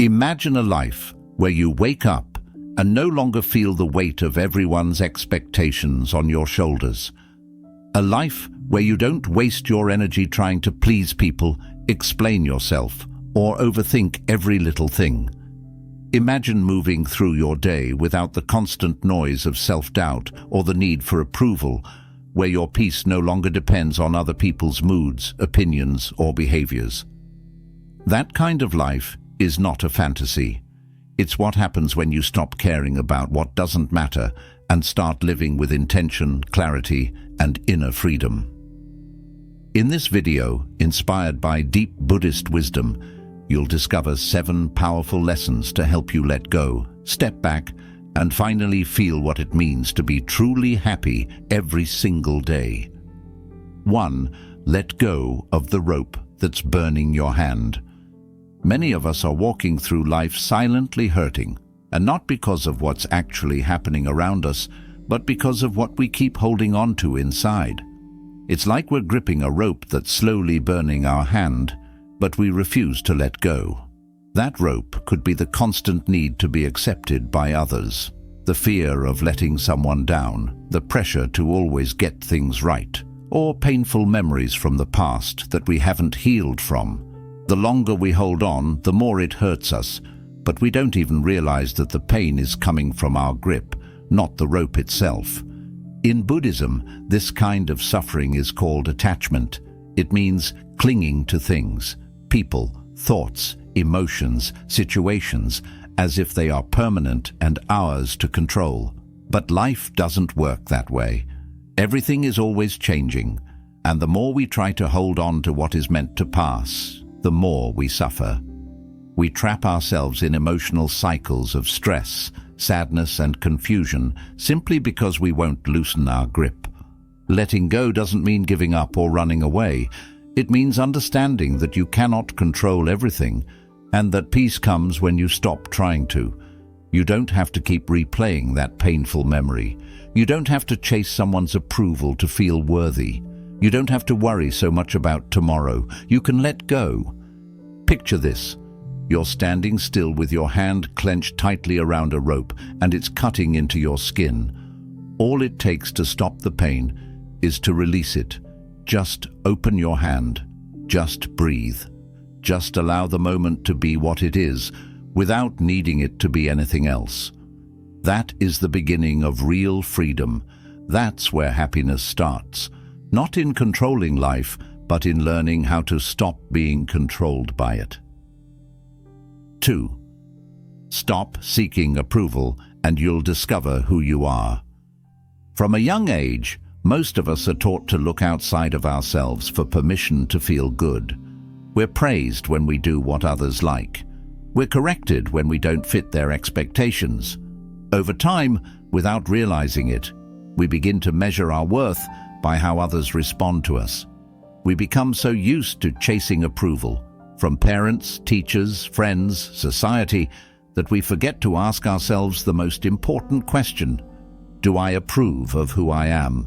Imagine a life where you wake up and no longer feel the weight of everyone's expectations on your shoulders. A life where you don't waste your energy trying to please people, explain yourself, or overthink every little thing. Imagine moving through your day without the constant noise of self-doubt or the need for approval, where your peace no longer depends on other people's moods, opinions, or behaviors. That kind of life is not a fantasy. It's what happens when you stop caring about what doesn't matter and start living with intention, clarity, and inner freedom. In this video, inspired by deep Buddhist wisdom, you'll discover 7 powerful lessons to help you let go, step back, and finally feel what it means to be truly happy every single day. 1. Let go of the rope that's burning your hand. Many of us are walking through life silently hurting, and not because of what's actually happening around us, but because of what we keep holding on to inside. It's like we're gripping a rope that's slowly burning our hand, but we refuse to let go. That rope could be the constant need to be accepted by others, the fear of letting someone down, the pressure to always get things right, or painful memories from the past that we haven't healed from. The longer we hold on, the more it hurts us, but we don't even realize that the pain is coming from our grip, not the rope itself. In Buddhism, this kind of suffering is called attachment. It means clinging to things, people, thoughts, emotions, situations, as if they are permanent and ours to control. But life doesn't work that way. Everything is always changing, and the more we try to hold on to what is meant to pass, the more we suffer. We trap ourselves in emotional cycles of stress, sadness, and confusion simply because we won't loosen our grip. Letting go doesn't mean giving up or running away. It means understanding that you cannot control everything, and that peace comes when you stop trying to. You don't have to keep replaying that painful memory. You don't have to chase someone's approval to feel worthy. You don't have to worry so much about tomorrow. You can let go. Picture this. You're standing still with your hand clenched tightly around a rope, and it's cutting into your skin. All it takes to stop the pain is to release it. Just open your hand. Just breathe. Just allow the moment to be what it is, without needing it to be anything else. That is the beginning of real freedom. That's where happiness starts. Not in controlling life, but in learning how to stop being controlled by it. 2. Stop seeking approval, and you'll discover who you are. From a young age, most of us are taught to look outside of ourselves for permission to feel good. We're praised when we do what others like. We're corrected when we don't fit their expectations. Over time, without realizing it, we begin to measure our worth by how others respond to us. We become so used to chasing approval, from parents, teachers, friends, society, that we forget to ask ourselves the most important question: do I approve of who I am?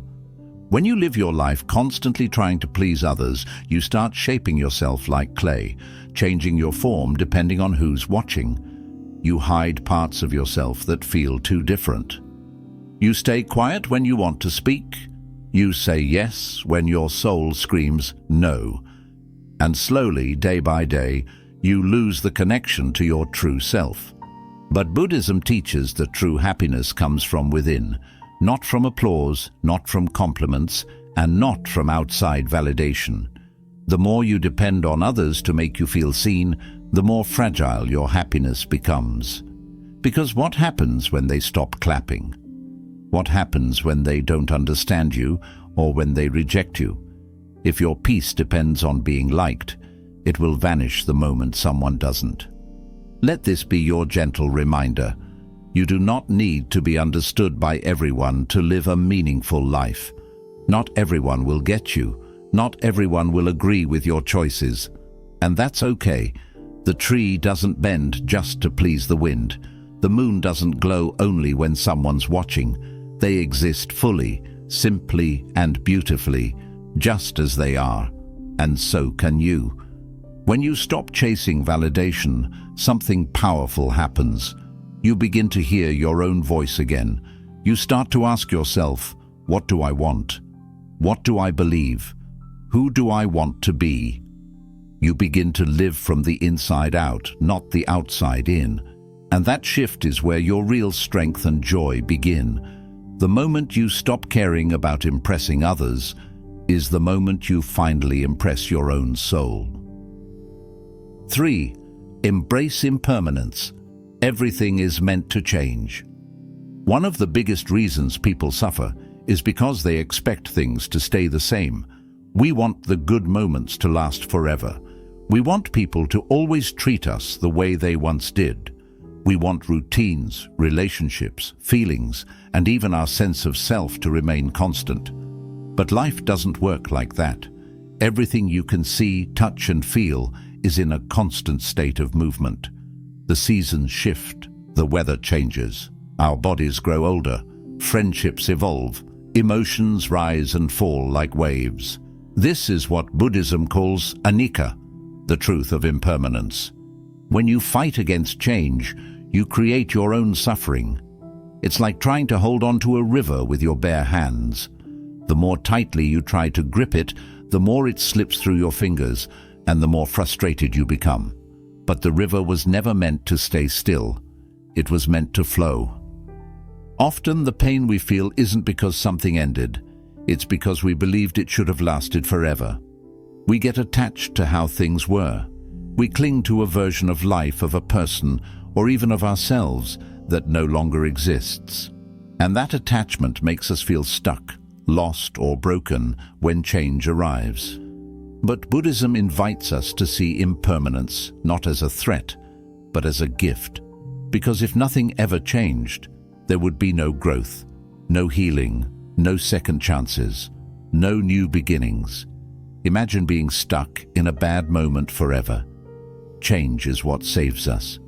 When you live your life constantly trying to please others, you start shaping yourself like clay, changing your form depending on who's watching. You hide parts of yourself that feel too different. You stay quiet when you want to speak. You say yes when your soul screams no. And slowly, day by day, you lose the connection to your true self. But Buddhism teaches that true happiness comes from within, not from applause, not from compliments, and not from outside validation. The more you depend on others to make you feel seen, the more fragile your happiness becomes. Because what happens when they stop clapping? What happens when they don't understand you or when they reject you? If your peace depends on being liked, it will vanish the moment someone doesn't. Let this be your gentle reminder. You do not need to be understood by everyone to live a meaningful life. Not everyone will get you. Not everyone will agree with your choices. And that's okay. The tree doesn't bend just to please the wind. The moon doesn't glow only when someone's watching. They exist fully, simply and beautifully, just as they are. And so can you. When you stop chasing validation, something powerful happens. You begin to hear your own voice again. You start to ask yourself, what do I want? What do I believe? Who do I want to be? You begin to live from the inside out, not the outside in. And that shift is where your real strength and joy begin. The moment you stop caring about impressing others is the moment you finally impress your own soul. 3. Embrace impermanence. Everything is meant to change. One of the biggest reasons people suffer is because they expect things to stay the same. We want the good moments to last forever. We want people to always treat us the way they once did. We want routines, relationships, feelings, and even our sense of self to remain constant. But life doesn't work like that. Everything you can see, touch, and feel is in a constant state of movement. The seasons shift, the weather changes, our bodies grow older, friendships evolve, emotions rise and fall like waves. This is what Buddhism calls anicca, the truth of impermanence. When you fight against change, you create your own suffering. It's like trying to hold on to a river with your bare hands. The more tightly you try to grip it, the more it slips through your fingers, and the more frustrated you become. But the river was never meant to stay still. It was meant to flow. Often the pain we feel isn't because something ended. It's because we believed it should have lasted forever. We get attached to how things were. We cling to a version of life, of a person, or even of ourselves that no longer exists. And that attachment makes us feel stuck, lost, or broken when change arrives. But Buddhism invites us to see impermanence not as a threat, but as a gift. Because if nothing ever changed, there would be no growth, no healing, no second chances, no new beginnings. Imagine being stuck in a bad moment forever. Change is what saves us.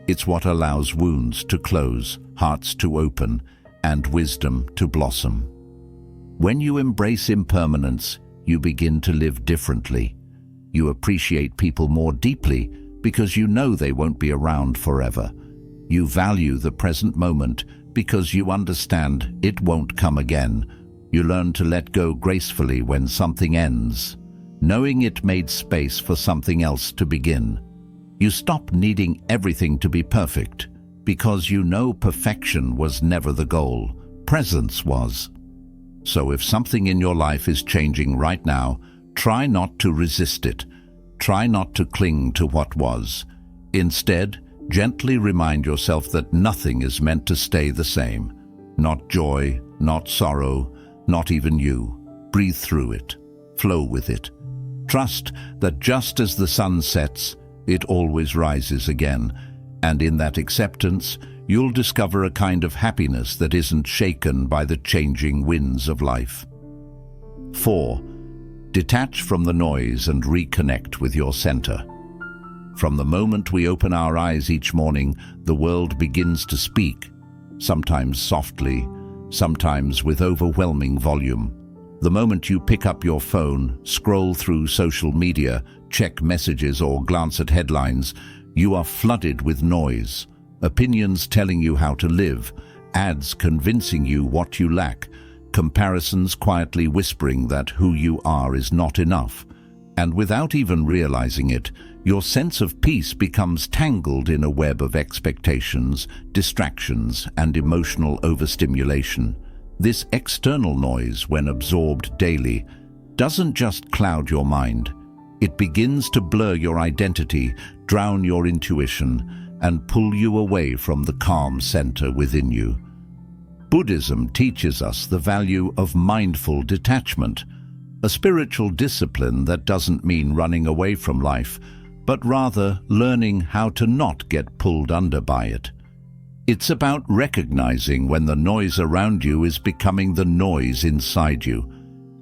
It's what allows wounds to close, hearts to open, and wisdom to blossom. When you embrace impermanence, you begin to live differently. You appreciate people more deeply because you know they won't be around forever. You value the present moment because you understand it won't come again. You learn to let go gracefully when something ends, knowing it made space for something else to begin. You stop needing everything to be perfect because you know perfection was never the goal. Presence was. So if something in your life is changing right now, try not to resist it. Try not to cling to what was. Instead, gently remind yourself that nothing is meant to stay the same. Not joy, not sorrow, not even you. Breathe through it. Flow with it. Trust that just as the sun sets, it always rises again. And in that acceptance, you'll discover a kind of happiness that isn't shaken by the changing winds of life. 4. Detach from the noise and reconnect with your center. From the moment we open our eyes each morning, the world begins to speak, sometimes softly, sometimes with overwhelming volume. The moment you pick up your phone, scroll through social media, check messages or glance at headlines, you are flooded with noise. Opinions telling you how to live, ads convincing you what you lack, comparisons quietly whispering that who you are is not enough. And without even realizing it, your sense of peace becomes tangled in a web of expectations, distractions, and emotional overstimulation. This external noise, when absorbed daily, doesn't just cloud your mind. It begins to blur your identity, drown your intuition, and pull you away from the calm center within you. Buddhism teaches us the value of mindful detachment, a spiritual discipline that doesn't mean running away from life, but rather learning how to not get pulled under by it. It's about recognizing when the noise around you is becoming the noise inside you.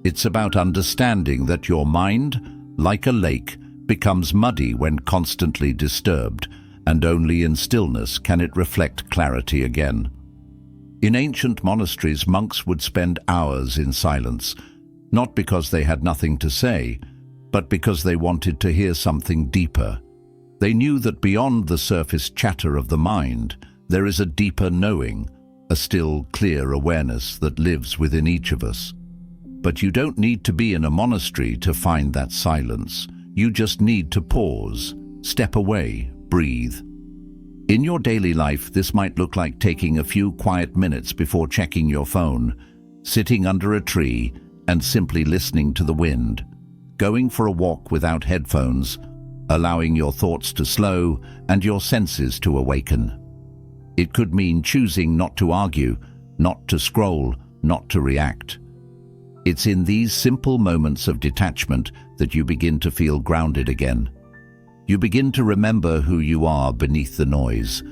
It's about understanding that your mind, like a lake, becomes muddy when constantly disturbed, and only in stillness can it reflect clarity again. In ancient monasteries, monks would spend hours in silence, not because they had nothing to say, but because they wanted to hear something deeper. They knew that beyond the surface chatter of the mind, there is a deeper knowing, a still, clear awareness that lives within each of us. But you don't need to be in a monastery to find that silence. You just need to pause, step away, breathe. In your daily life, this might look like taking a few quiet minutes before checking your phone, sitting under a tree and simply listening to the wind, going for a walk without headphones, allowing your thoughts to slow and your senses to awaken. It could mean choosing not to argue, not to scroll, not to react. It's in these simple moments of detachment that you begin to feel grounded again. You begin to remember who you are beneath the noise.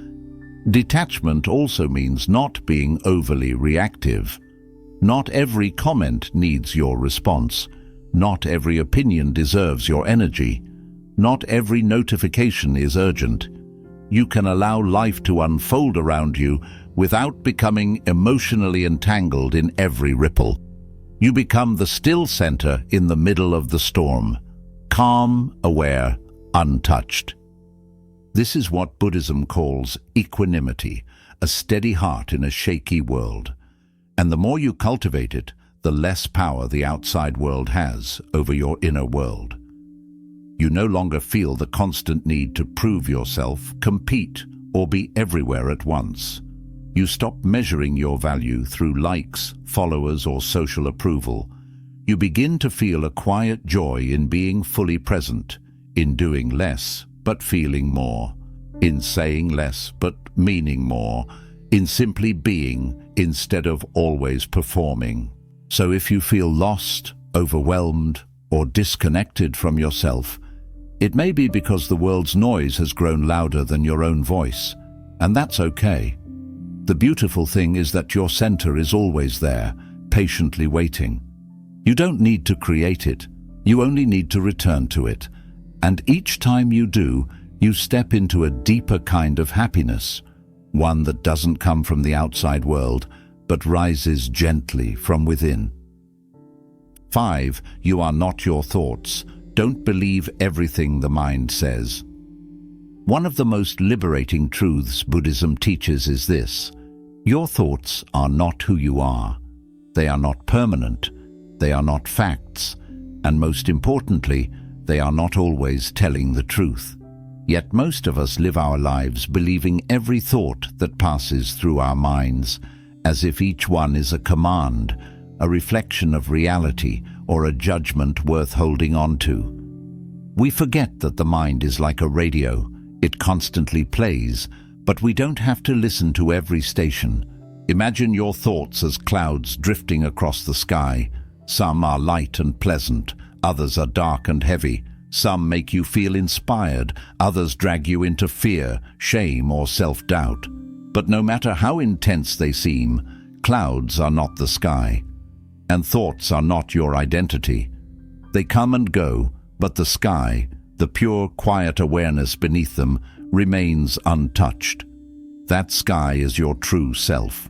Detachment also means not being overly reactive. Not every comment needs your response. Not every opinion deserves your energy. Not every notification is urgent. You can allow life to unfold around you without becoming emotionally entangled in every ripple. You become the still center in the middle of the storm, calm, aware, untouched. This is what Buddhism calls equanimity, a steady heart in a shaky world. And the more you cultivate it, the less power the outside world has over your inner world. You no longer feel the constant need to prove yourself, compete, or be everywhere at once. You stop measuring your value through likes, followers, or social approval. You begin to feel a quiet joy in being fully present, in doing less but feeling more, in saying less but meaning more, in simply being instead of always performing. So if you feel lost, overwhelmed, or disconnected from yourself, it may be because the world's noise has grown louder than your own voice, and that's okay. The beautiful thing is that your center is always there, patiently waiting. You don't need to create it, you only need to return to it. And each time you do, you step into a deeper kind of happiness, one that doesn't come from the outside world, but rises gently from within. 5. You are not your thoughts. Don't believe everything the mind says. One of the most liberating truths Buddhism teaches is this: your thoughts are not who you are. They are not permanent. They are not facts. And most importantly, they are not always telling the truth. Yet most of us live our lives believing every thought that passes through our minds, as if each one is a command, a reflection of reality, or a judgment worth holding on to. We forget that the mind is like a radio. It constantly plays, but we don't have to listen to every station. Imagine your thoughts as clouds drifting across the sky. Some are light and pleasant, others are dark and heavy. Some make you feel inspired, others drag you into fear, shame, or self-doubt. But no matter how intense they seem, clouds are not the sky, and thoughts are not your identity. They come and go, but the sky, the pure, quiet awareness beneath them, remains untouched. That sky is your true self.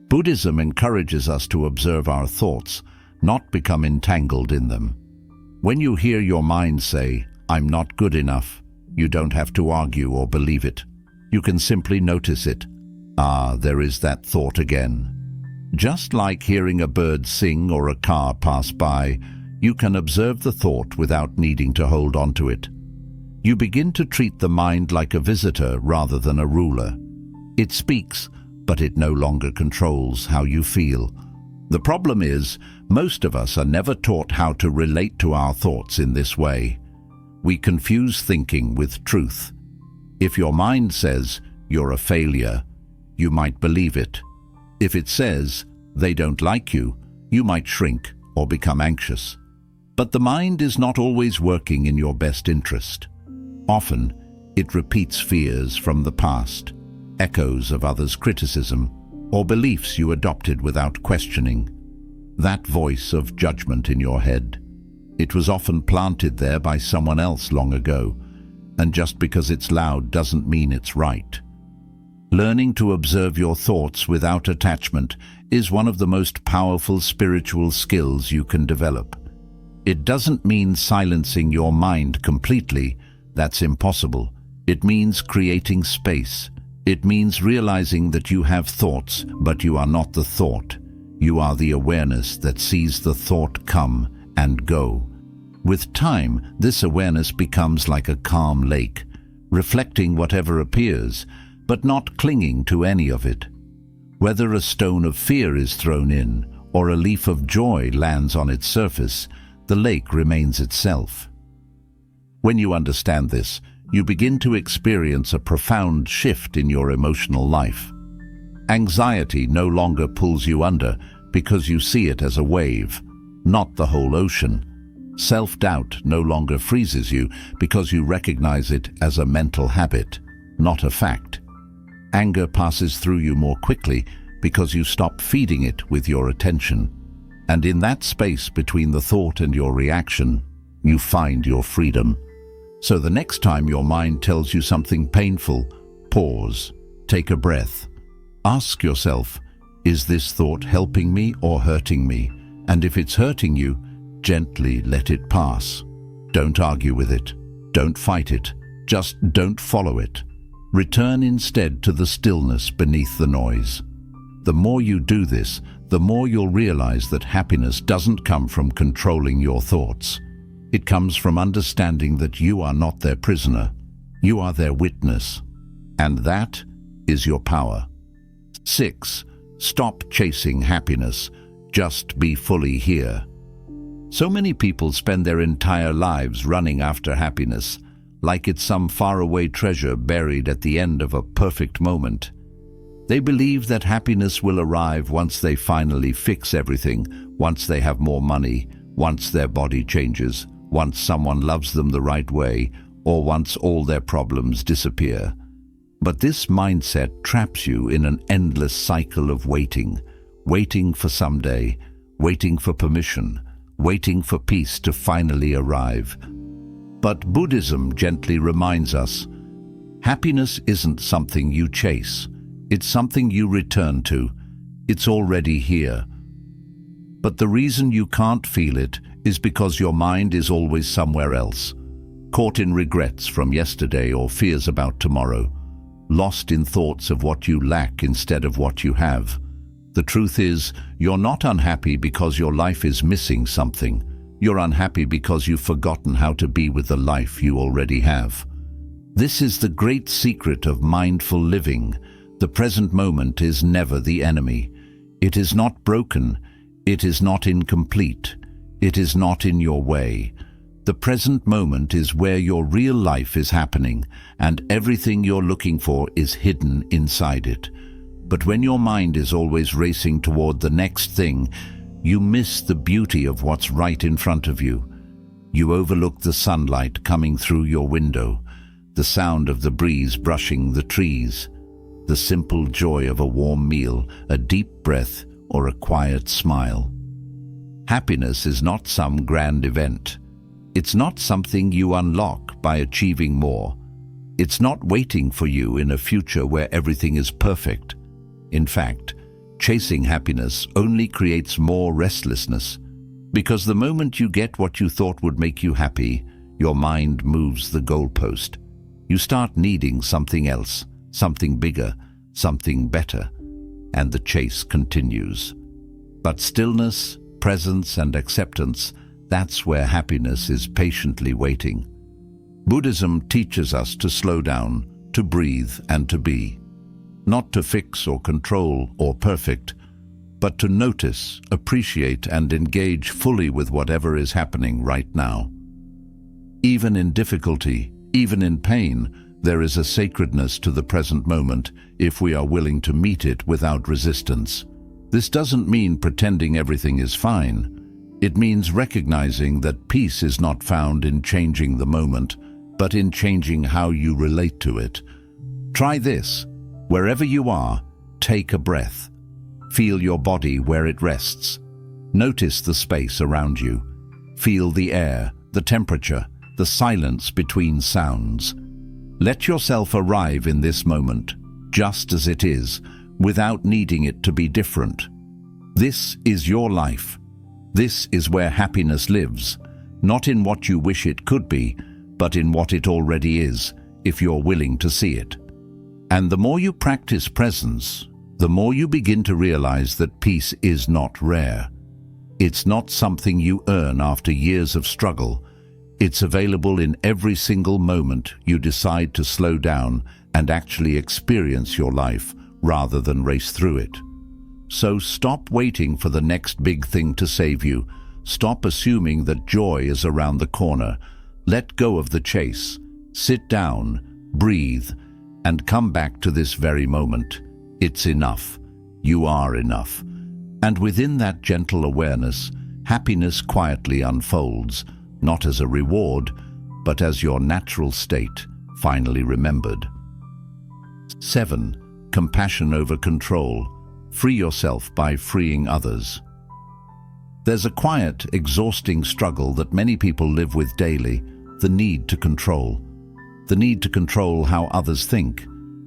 Buddhism encourages us to observe our thoughts, not become entangled in them. When you hear your mind say, "I'm not good enough," you don't have to argue or believe it. You can simply notice it. There is that thought again. Just like hearing a bird sing or a car pass by, you can observe the thought without needing to hold on to it. You begin to treat the mind like a visitor rather than a ruler. It speaks, but it no longer controls how you feel. The problem is, most of us are never taught how to relate to our thoughts in this way. We confuse thinking with truth. If your mind says, "You're a failure," you might believe it. If it says, "They don't like you," you might shrink or become anxious. But the mind is not always working in your best interest. Often, it repeats fears from the past, echoes of others' criticism, or beliefs you adopted without questioning. That voice of judgment in your head. It was often planted there by someone else long ago, and just because it's loud doesn't mean it's right. Learning to observe your thoughts without attachment is one of the most powerful spiritual skills you can develop. It doesn't mean silencing your mind completely. That's impossible. It means creating space. It means realizing that you have thoughts, but you are not the thought. You are the awareness that sees the thought come and go. With time, this awareness becomes like a calm lake, reflecting whatever appears, but not clinging to any of it. Whether a stone of fear is thrown in, or a leaf of joy lands on its surface, the lake remains itself. When you understand this, you begin to experience a profound shift in your emotional life. Anxiety no longer pulls you under because you see it as a wave, not the whole ocean. Self-doubt no longer freezes you because you recognize it as a mental habit, not a fact. Anger passes through you more quickly because you stop feeding it with your attention. And in that space between the thought and your reaction, you find your freedom. So the next time your mind tells you something painful, pause, take a breath. Ask yourself, is this thought helping me or hurting me? And if it's hurting you, gently let it pass. Don't argue with it. Don't fight it. Just don't follow it. Return instead to the stillness beneath the noise. The more you do this, the more you'll realize that happiness doesn't come from controlling your thoughts. It comes from understanding that you are not their prisoner. You are their witness. And that is your power. 6. Stop chasing happiness. Just be fully here. So many people spend their entire lives running after happiness, like it's some faraway treasure buried at the end of a perfect moment. They believe that happiness will arrive once they finally fix everything, once they have more money, once their body changes, once someone loves them the right way, or once all their problems disappear. But this mindset traps you in an endless cycle of waiting for someday, waiting for permission, waiting for peace to finally arrive. But Buddhism gently reminds us, happiness isn't something you chase. It's something you return to. It's already here. But the reason you can't feel it is because your mind is always somewhere else, caught in regrets from yesterday or fears about tomorrow, lost in thoughts of what you lack instead of what you have. The truth is, you're not unhappy because your life is missing something. You're unhappy because you've forgotten how to be with the life you already have. This is the great secret of mindful living. The present moment is never the enemy. It is not broken. It is not incomplete. It is not in your way. The present moment is where your real life is happening, and everything you're looking for is hidden inside it. But when your mind is always racing toward the next thing, you miss the beauty of what's right in front of you. You overlook the sunlight coming through your window, the sound of the breeze brushing the trees, the simple joy of a warm meal, a deep breath, or a quiet smile. Happiness is not some grand event. It's not something you unlock by achieving more. It's not waiting for you in a future where everything is perfect. In fact, chasing happiness only creates more restlessness, because the moment you get what you thought would make you happy, your mind moves the goalpost. You start needing something else, something bigger, something better, and the chase continues. But stillness, presence, and acceptance, that's where happiness is patiently waiting. Buddhism teaches us to slow down, to breathe, and to be. Not to fix or control or perfect, but to notice, appreciate, and engage fully with whatever is happening right now. Even in difficulty, even in pain, there is a sacredness to the present moment if we are willing to meet it without resistance. This doesn't mean pretending everything is fine. It means recognizing that peace is not found in changing the moment, but in changing how you relate to it. Try this. Wherever you are, take a breath. Feel your body where it rests. Notice the space around you. Feel the air, the temperature, the silence between sounds. Let yourself arrive in this moment, just as it is, without needing it to be different. This is your life. This is where happiness lives. Not in what you wish it could be, but in what it already is, if you're willing to see it. And the more you practice presence, the more you begin to realize that peace is not rare. It's not something you earn after years of struggle. It's available in every single moment you decide to slow down and actually experience your life rather than race through it. So stop waiting for the next big thing to save you. Stop assuming that joy is around the corner. Let go of the chase. Sit down, breathe, and come back to this very moment. It's enough. You are enough. And within that gentle awareness, happiness quietly unfolds, not as a reward, but as your natural state, finally remembered. 7. Compassion over control. Free yourself by freeing others. There's a quiet, exhausting struggle that many people live with daily, the need to control. The need to control how others think,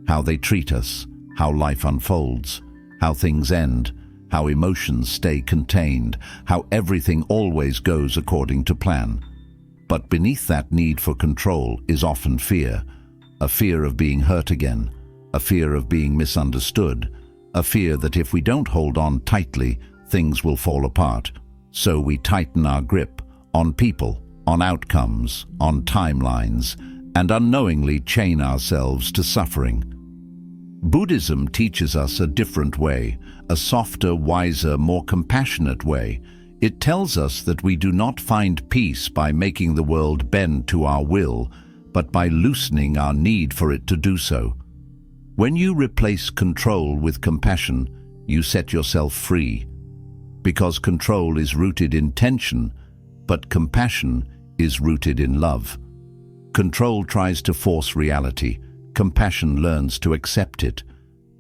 how they treat us, how life unfolds, how things end, how emotions stay contained, how everything always goes according to plan. But beneath that need for control is often fear, a fear of being hurt again, a fear of being misunderstood, a fear that if we don't hold on tightly, things will fall apart. So we tighten our grip on people, on outcomes, on timelines, and unknowingly chain ourselves to suffering. Buddhism teaches us a different way, a softer, wiser, more compassionate way. It tells us that we do not find peace by making the world bend to our will, but by loosening our need for it to do so. When you replace control with compassion, you set yourself free. Because control is rooted in tension, but compassion is rooted in love. Control tries to force reality. Compassion learns to accept it.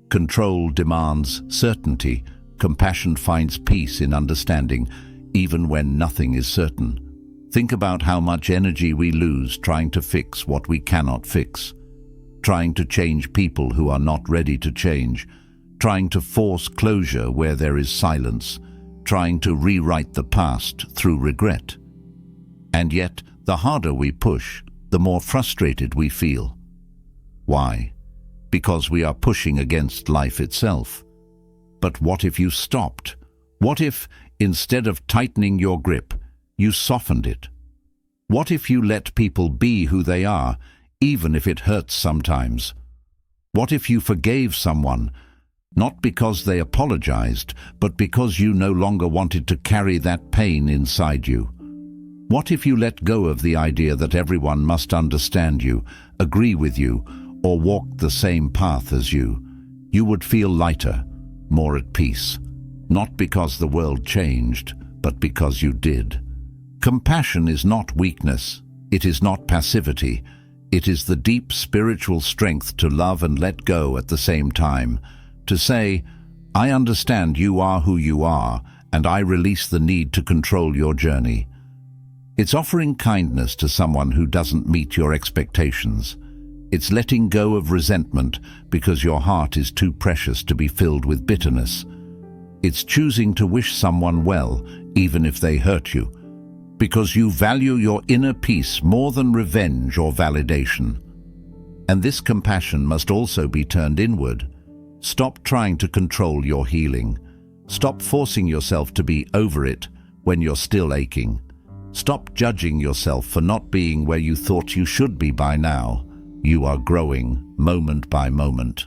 Control demands certainty. Compassion finds peace in understanding, even when nothing is certain. Think about how much energy we lose trying to fix what we cannot fix. Trying to change people who are not ready to change. Trying to force closure where there is silence. Trying to rewrite the past through regret. And yet, the harder we push, the more frustrated we feel. Why? Because we are pushing against life itself. But what if you stopped? What if, instead of tightening your grip, you softened it? What if you let people be who they are, even if it hurts sometimes? What if you forgave someone, not because they apologized, but because you no longer wanted to carry that pain inside you? What if you let go of the idea that everyone must understand you, agree with you, or walk the same path as you? You would feel lighter, more at peace, not because the world changed, but because you did. Compassion is not weakness, it is not passivity, it is the deep spiritual strength to love and let go at the same time, to say, I understand you are who you are, and I release the need to control your journey. It's offering kindness to someone who doesn't meet your expectations. It's letting go of resentment because your heart is too precious to be filled with bitterness. It's choosing to wish someone well, even if they hurt you, because you value your inner peace more than revenge or validation. And this compassion must also be turned inward. Stop trying to control your healing. Stop forcing yourself to be over it when you're still aching. Stop judging yourself for not being where you thought you should be by now. You are growing moment by moment.